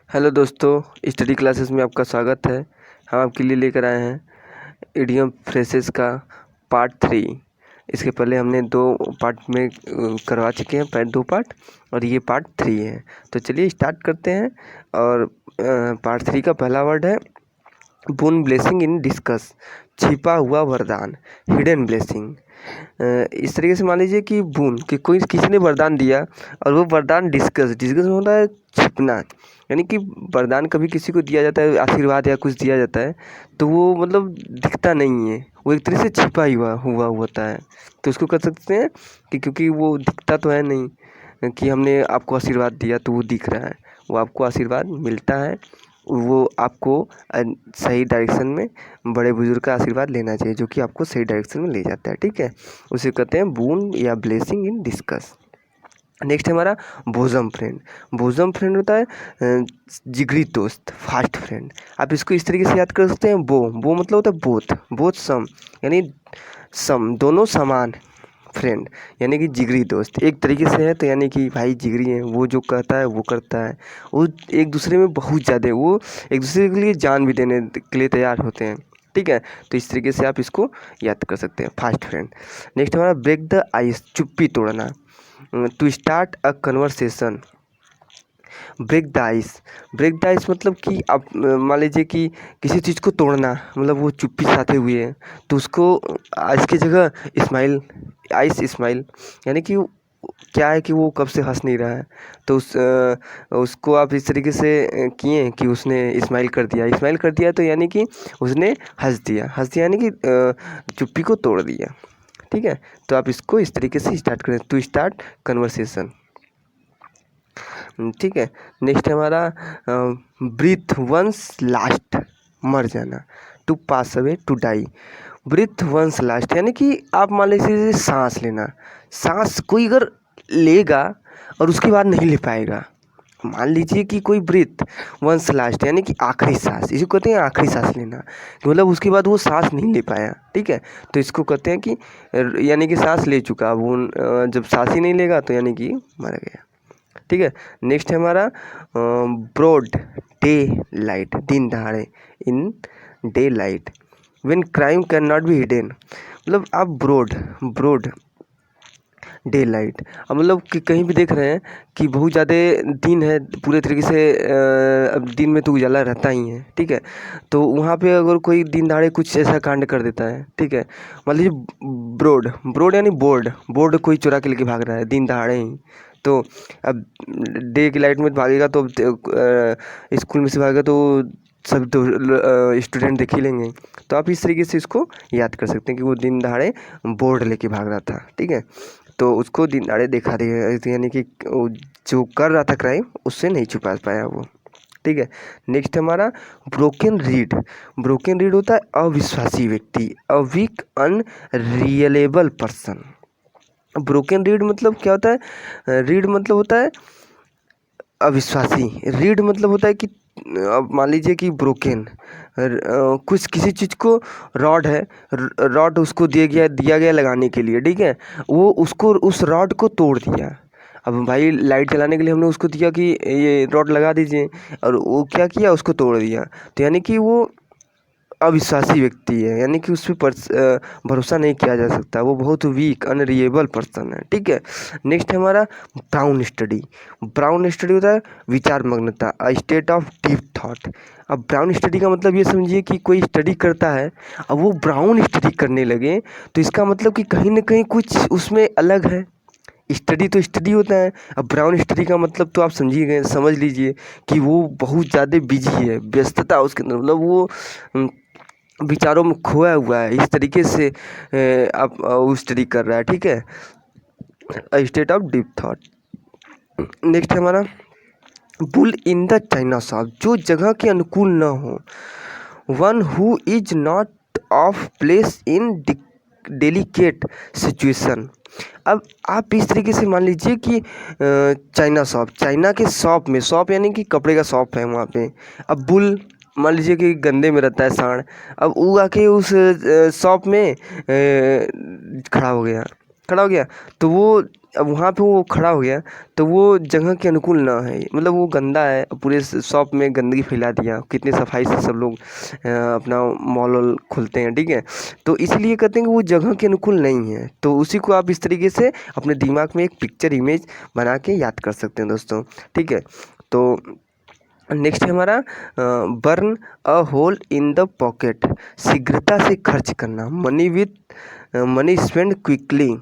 Hello दोस्तों, study classes में आपका स्वागत है। हम आपके लिए लेकर आए हैं इडियम फ्रेजेस का पार्ट 3। इसके पहले हमने 2 पार्ट में करवा चुके हैं, पहले 2 पार्ट, और ये पार्ट 3 है। तो चलिए स्टार्ट करते हैं। और पार्ट 3 का पहला वर्ड है बून ब्लेसिंग इन डिस्कस, छिपा हुआ वरदान, हिडन ब्लेसिंग। इस तरीके से मान लीजिए कि बून कि कोई किसी ने वरदान दिया और वो वरदान डिस्कस में होता है छिपना। यानी कि वरदान कभी किसी को दिया जाता है, आशीर्वाद या कुछ दिया जाता है, तो वो मतलब दिखता नहीं है, वो एक तरह से छिपा हुआ होता है। तो उसको कर सकते हैं कि क्योंकि वो दिखता तो है नहीं कि हमने आपको आशीर्वाद दिया तो वो दिख रहा है, वो आपको आशीर्वाद मिलता है, वो आपको सही डायरेक्शन में बड़े बुजुर्ग का आशीर्वाद लेना चाहिए जो कि आपको सही डायरेक्शन में ले जाता है। ठीक है, उसे कहते हैं बून या ब्लेसिंग इन डिस्कस। नेक्स्ट है हमारा बोज़म फ्रेंड। बोज़म फ्रेंड होता है जिगरी दोस्त, फास्ट फ्रेंड। आप इसको इस तरीके से याद कर सकते हैं, बो मतलब होता है बोथ, बोथ सम, यानी सम दोनों समान, फ्रेंड यानी कि जिगरी दोस्त एक तरीके से है, तो यानी कि भाई जिगरी हैं, वो जो कहता है वो करता है, वो एक दूसरे में बहुत ज़्यादा, वो एक दूसरे के लिए जान भी देने के लिए तैयार होते हैं। ठीक है, तो इस तरीके से आप इसको याद कर सकते हैं, फास्ट फ्रेंड। नेक्स्ट हमारा ब्रेक द आइस, चुप्पी तोड़ना, to start a conversation. Break the ice, break the ice मतलब कि आप मान लीजिए कि किसी चीज़ को तोड़ना, मतलब वो चुप्पी साधे हुए है, तो उसको इसकी जगह स्माइल, आइस स्माइल, यानी कि क्या है कि वो कब से हंस नहीं रहा है, तो उसको आप इस तरीके से किए कि उसने स्माइल कर दिया, स्माइल कर दिया, तो यानी कि उसने हंस दिया यानी कि चुप्पी को तोड़ दिया। ठीक है, तो आप इसको इस तरीके से स्टार्ट करें, टू स्टार्ट कन्वर्सेशन। ठीक है, नेक्स्ट है हमारा ब्रीथ वंस लास्ट, मर जाना, to pass away, to die. Breathe one's last यानी कि आप मान लीजिए सांस लेना, सांस कोई अगर लेगा और उसके बाद नहीं ले पाएगा, मान लीजिए कि कोई ब्रीथ वंस लास्ट यानी कि आखिरी सांस, इसी को कहते हैं आखिरी सांस लेना, मतलब उसके बाद वो सांस नहीं ले पाया। ठीक है, तो इसको कहते हैं कि यानी कि सांस ले चुका, अब वो जब सांस ही नहीं लेगा तो यानी कि मर गया। ठीक है, नेक्स्ट है हमारा ब्रॉड डे लाइट, दिन दहाड़े, in day light, when crime can not be hidden, मतलब आप ब्रॉड डे लाइट, अब मतलब कि कहीं भी देख रहे हैं कि बहुत ज़्यादा दिन है, पूरे तरीके से अब दिन में तो उजाला रहता ही है। ठीक है, तो वहाँ पे अगर कोई दिन दहाड़े कुछ ऐसा कांड कर देता है, ठीक है, मान लीजिए ब्रॉड यानी बोर्ड कोई चुरा के लेके भाग रहा है दिन दहाड़े ही, तो अब डे की लाइट में भागेगा तो स्कूल में से भागेगा तो सब तो स्टूडेंट देख ही लेंगे। तो आप इस तरीके से इसको याद कर सकते हैं कि वो दिन दहाड़े बोर्ड लेके भाग रहा था। ठीक है, तो उसको दिन दहाड़े देखा दिया, यानी कि वो जो कर रहा था क्राइम उससे नहीं छुपा पाया वो। ठीक है, नेक्स्ट हमारा ब्रोकन रीड होता है अविश्वासी व्यक्ति, a weak unreliable person. Broken reed मतलब क्या होता है, रीड मतलब होता है अविश्वासी, रीड मतलब होता है कि अब मान लीजिए कि ब्रोकन कुछ किसी चीज़ को रॉड है, रॉड उसको दिया गया लगाने के लिए, ठीक है, वो उसको उस रॉड को तोड़ दिया। अब भाई लाइट जलाने के लिए हमने उसको दिया कि ये रॉड लगा दीजिए, और वो क्या किया, उसको तोड़ दिया, तो यानी कि वो अविश्वासी व्यक्ति है, यानी कि उस पर भरोसा नहीं किया जा सकता, वो बहुत वीक अनरिएबल पर्सन है। ठीक है, नेक्स्ट है हमारा ब्राउन स्टडी होता है विचार मग्नता, a state of deep thought. अब ब्राउन स्टडी का मतलब ये समझिए कि कोई स्टडी करता है, अब वो ब्राउन स्टडी करने लगे, तो इसका मतलब कि कहीं ना कहीं कुछ उसमें अलग है। स्टडी तो स्टडी होता है, अब ब्राउन स्टडी का मतलब तो आप समझ लीजिए कि वो बहुत ज़्यादा बिजी है, व्यस्तता उसके अंदर, मतलब वो विचारों में खोया हुआ है, इस तरीके से आप वो स्टडी कर रहा है। ठीक है, state of deep thought. Next है हमारा bull in the China shop, जो जगह के अनुकूल न हो, one who is not of place in delicate situation. अब आप इस तरीके से मान लीजिए कि चाइना के शॉप में, शॉप यानी कि कपड़े का शॉप है वहाँ पे, अब बुल मान लीजिए कि गंदे में रहता है सांड, अब वो आके उस शॉप में खड़ा हो गया, तो वो अब वहाँ पे वो खड़ा हो गया तो वो जगह के अनुकूल ना है, मतलब वो गंदा है, पूरे शॉप में गंदगी फैला दिया, कितनी सफाई से सब लोग अपना मॉल वॉल खोलते हैं, ठीक है। तो इसलिए कहते हैं कि वो जगह के अनुकूल नहीं है। तो उसी को आप इस तरीके से अपने दिमाग में एक पिक्चर इमेज बना के याद कर सकते हैं दोस्तों, ठीक है। तो नेक्स्ट है हमारा burn a hole in the pocket, शीघ्रता से खर्च करना, money spend quickly.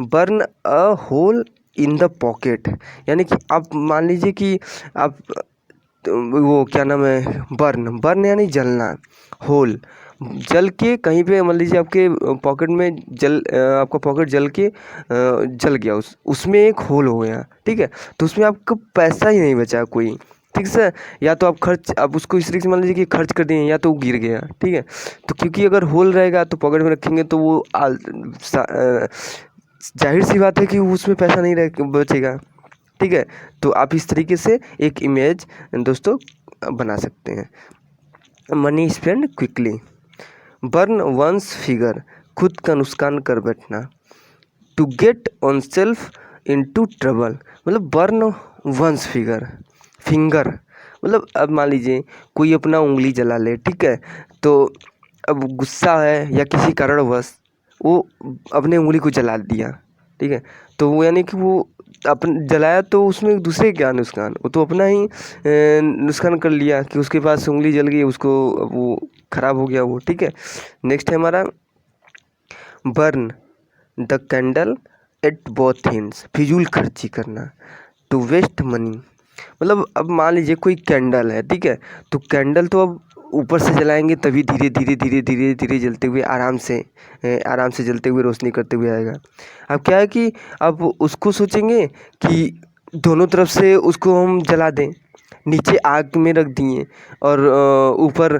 Burn a hole in the pocket यानी कि आप मान लीजिए कि आप वो क्या नाम है, बर्न यानी जलना, होल जल के कहीं पे मान लीजिए आपके पॉकेट में आपका पॉकेट जल के जल गया, उसमें एक होल हो गया, ठीक है। तो उसमें आपका पैसा ही नहीं बचा कोई, ठीक से। या तो आप उसको इस तरीके से मान लीजिए कि खर्च कर दिए, या तो वो गिर गया, ठीक है। तो क्योंकि अगर होल रहेगा तो पॉकेट में रखेंगे तो वो जाहिर सी बात है कि उसमें पैसा नहीं बचेगा, ठीक है। तो आप इस तरीके से एक इमेज दोस्तों बना सकते हैं। Money spend quickly, burn one's figure, खुद का नुकसान कर बैठना। To get on self into trouble, मतलब बर्न वंस फिंगर मतलब अब मान लीजिए कोई अपना उंगली जला ले, ठीक है। तो अब गुस्सा है या किसी कारणवश वो अपने उंगली को जला दिया, ठीक है। तो वो यानी कि वो अपन जलाया तो उसमें दूसरे क्या नुकसान, वो तो अपना ही नुकसान कर लिया कि उसके पास उंगली जल गई, उसको वो खराब हो गया वो, ठीक है। नेक्स्ट है हमारा burn the candle at both ends, फिजूल खर्ची करना। टू वेस्ट मनी, मतलब अब मान लीजिए कोई कैंडल है, ठीक है। तो कैंडल तो अब ऊपर से जलाएंगे तभी धीरे धीरे धीरे धीरे धीरे जलते हुए आराम से जलते हुए रोशनी करते हुए आएगा। अब क्या है कि अब उसको सोचेंगे कि दोनों तरफ से उसको हम जला दें, नीचे आग में रख दिए और ऊपर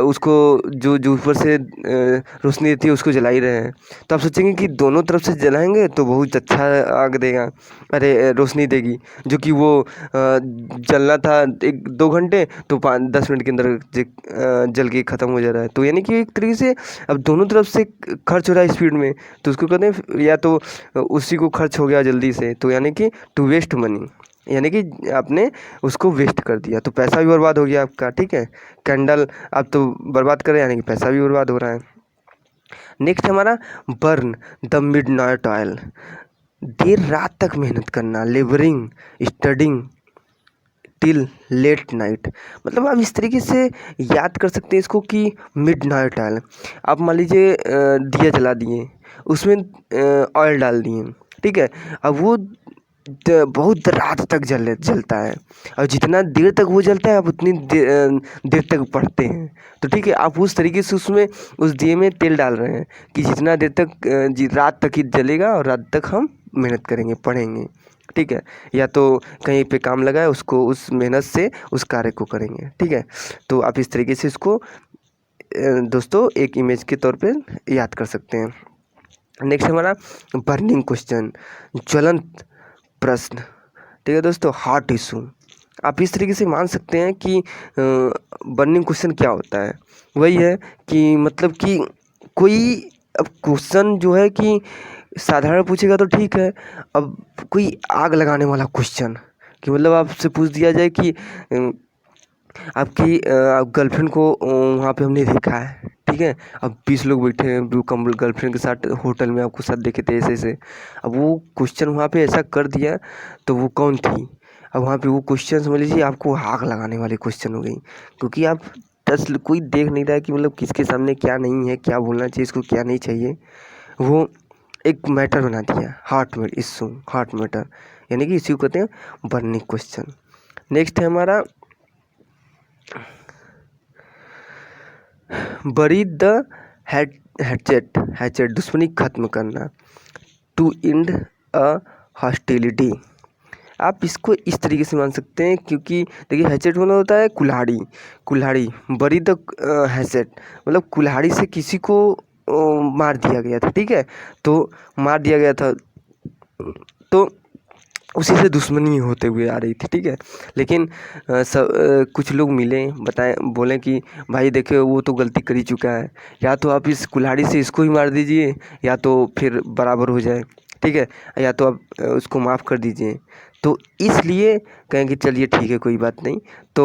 उसको जो जो ऊपर से रोशनी देती है उसको जला ही रहे हैं। तो आप सोचेंगे कि दोनों तरफ से जलाएंगे तो बहुत अच्छा आग देगा, अरे रोशनी देगी, जो कि वो जलना था 1-2 घंटे तो 5-10 मिनट के अंदर जल के ख़त्म हो जा रहा है। तो यानी कि एक तरीके से अब दोनों तरफ से खर्च हो रहा है स्पीड में, तो उसको कहते हैं या तो उसी को खर्च हो गया जल्दी से, तो यानी कि टू वेस्ट मनी, यानी कि आपने उसको वेस्ट कर दिया, तो पैसा भी बर्बाद हो गया आपका, ठीक है। कैंडल आप तो बर्बाद कर रहे हैं, यानी कि पैसा भी बर्बाद हो रहा है। नेक्स्ट हमारा बर्न द मिडनाइट ऑयल, देर रात तक मेहनत करना, labouring studying till late night, मतलब आप इस तरीके से याद कर सकते हैं इसको कि मिडनाइट ऑयल, आप मान लीजिए दिया जला दिए, उसमें ऑयल डाल दिए, ठीक है। अब वो बहुत रात तक जलता है, और जितना देर तक वो जलता है आप उतनी देर तक पढ़ते हैं। तो ठीक है, आप उस तरीके से उसमें उस दिए में तेल डाल रहे हैं कि जितना देर तक रात तक ही जलेगा और रात तक हम मेहनत करेंगे, पढ़ेंगे, ठीक है। या तो कहीं पे काम लगा है उसको, उस मेहनत से उस कार्य को करेंगे, ठीक है। तो आप इस तरीके से इसको दोस्तों एक इमेज के तौर पे याद कर सकते हैं। नेक्स्ट हमारा बर्निंग क्वेश्चन, ज्वलंत प्रश्न, ठीक है दोस्तों, हॉट इशू। आप इस तरीके से मान सकते हैं कि बर्निंग क्वेश्चन क्या होता है, वही है कि मतलब कि कोई अब क्वेश्चन जो है कि साधारण पूछेगा तो ठीक है, अब कोई आग लगाने वाला क्वेश्चन कि मतलब आपसे पूछ दिया जाए कि आपकी गर्लफ्रेंड को वहाँ पे हमने देखा है, ठीक है। अब 20 लोग बैठे हैं गर्लफ्रेंड के साथ होटल में, आपको साथ देखे थे ऐसे ऐसे, अब वो क्वेश्चन वहाँ पे ऐसा कर दिया तो वो कौन थी। अब वहाँ पे वो क्वेश्चन समझ लीजिए आपको आग लगाने वाले क्वेश्चन हो गई, क्योंकि आप कोई देख नहीं रहा है कि मतलब किसके सामने क्या नहीं है, क्या बोलना चाहिए, इसको क्या नहीं चाहिए, वो एक मैटर बना दिया, हार्ट मैटर, यानी कि इसी को कहते हैं बर्निंग क्वेश्चन। नेक्स्ट है हमारा बरी द हैचेट, दुश्मनी खत्म करना। टू एंड अ हॉस्टिलिटी, आप इसको इस तरीके से मान सकते हैं, क्योंकि देखिए हैचेट मतलब होता है कुल्हाड़ी, बरी द हैचेट मतलब कुल्हाड़ी से किसी को मार दिया गया था, ठीक है। तो मार दिया गया था तो उसी से दुश्मनी होते हुए आ रही थी, ठीक है। लेकिन कुछ लोग मिले, बोले कि भाई देखिए वो तो गलती कर ही चुका है, या तो आप इस कुल्हाड़ी से इसको ही मार दीजिए या तो फिर बराबर हो जाए, ठीक है, या तो आप उसको माफ़ कर दीजिए। तो इसलिए कहेंगे चलिए ठीक है कोई बात नहीं। तो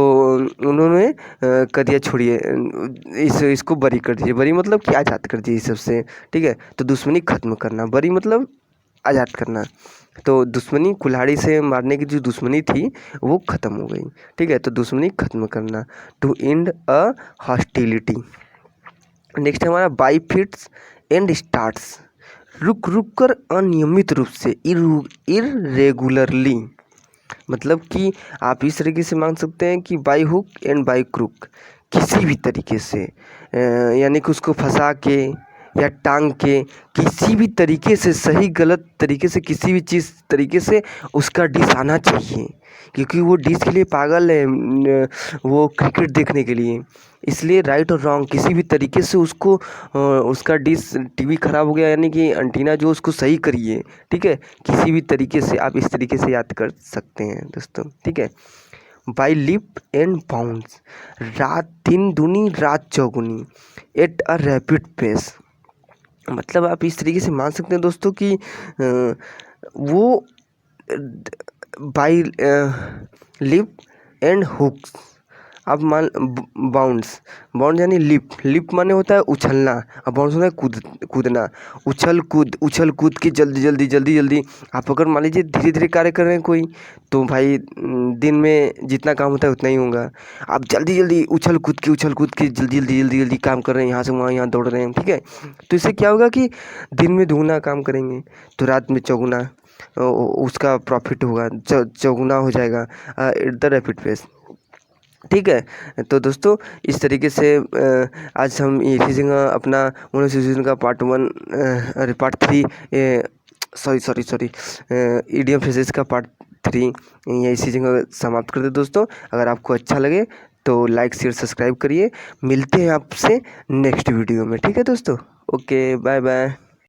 उन्होंने कह दिया छोड़िए, इसको बरी कर दीजिए। बरी मतलब कि आज़ाद कर दीजिए सबसे, ठीक है। तो दुश्मनी ख़त्म करना, बरी मतलब आज़ाद करना। तो दुश्मनी कुल्हाड़ी से मारने की जो दुश्मनी थी वो ख़त्म हो गई, ठीक है। तो दुश्मनी ख़त्म करना, to end a hostility. Next है हमारा बाई फिट्स एंड स्टार्ट्स, रुक रुक कर अनियमित रूप से, इरेगुलरली। मतलब कि आप इस तरीके से मांग सकते हैं कि by hook and by crook, किसी भी तरीके से, यानी कि उसको फंसा के या टांग के, किसी भी तरीके से, सही गलत तरीके से, किसी भी चीज़ तरीके से उसका डिश आना चाहिए, क्योंकि वो डिश के लिए पागल है, वो क्रिकेट देखने के लिए। इसलिए राइट और रॉन्ग किसी भी तरीके से उसको उसका डिश, टीवी ख़राब हो गया यानी कि एंटीना जो, उसको सही करिए, ठीक है। किसी भी तरीके से आप इस तरीके से याद कर सकते हैं दोस्तों, ठीक है। बाई लिप एंड बाउंड्स, रात दिन दूनी रात चौगुनी, एट अ रैपिड पेस। मतलब आप इस तरीके से मान सकते हैं दोस्तों कि वो बाई लिप एंड हुक्स, अब मान बाउंड्स, बाउंड यानी लिप माने होता है उछलना, और बाउंड्स होता है कूदना। उछल कूद के जल्दी आप अगर मान लीजिए धीरे धीरे कार्य कर रहे हैं कोई, तो भाई दिन में जितना काम होता है उतना ही होगा। आप जल्दी उछल कूद के जल्दी काम कर रहे हैं, यहाँ से वहाँ, यहाँ दौड़ रहे हैं, ठीक है। तो इससे क्या होगा कि दिन में दुगना काम करेंगे तो रात में चौगुना उसका प्रॉफिट होगा, चौगुना हो जाएगा एट द रैपिड पेस, ठीक है। तो दोस्तों इस तरीके से आज हम इसी जगह अपना मोनेटाइजेशन का पार्ट 1 अरे पार्ट 3 सॉरी ईडीएम फ्रेजेस का पार्ट 3 ये इसी जगह समाप्त कर दे दोस्तों। अगर आपको अच्छा लगे तो लाइक शेयर सब्सक्राइब करिए। मिलते हैं आपसे नेक्स्ट वीडियो में, ठीक है दोस्तों। Okay, bye bye.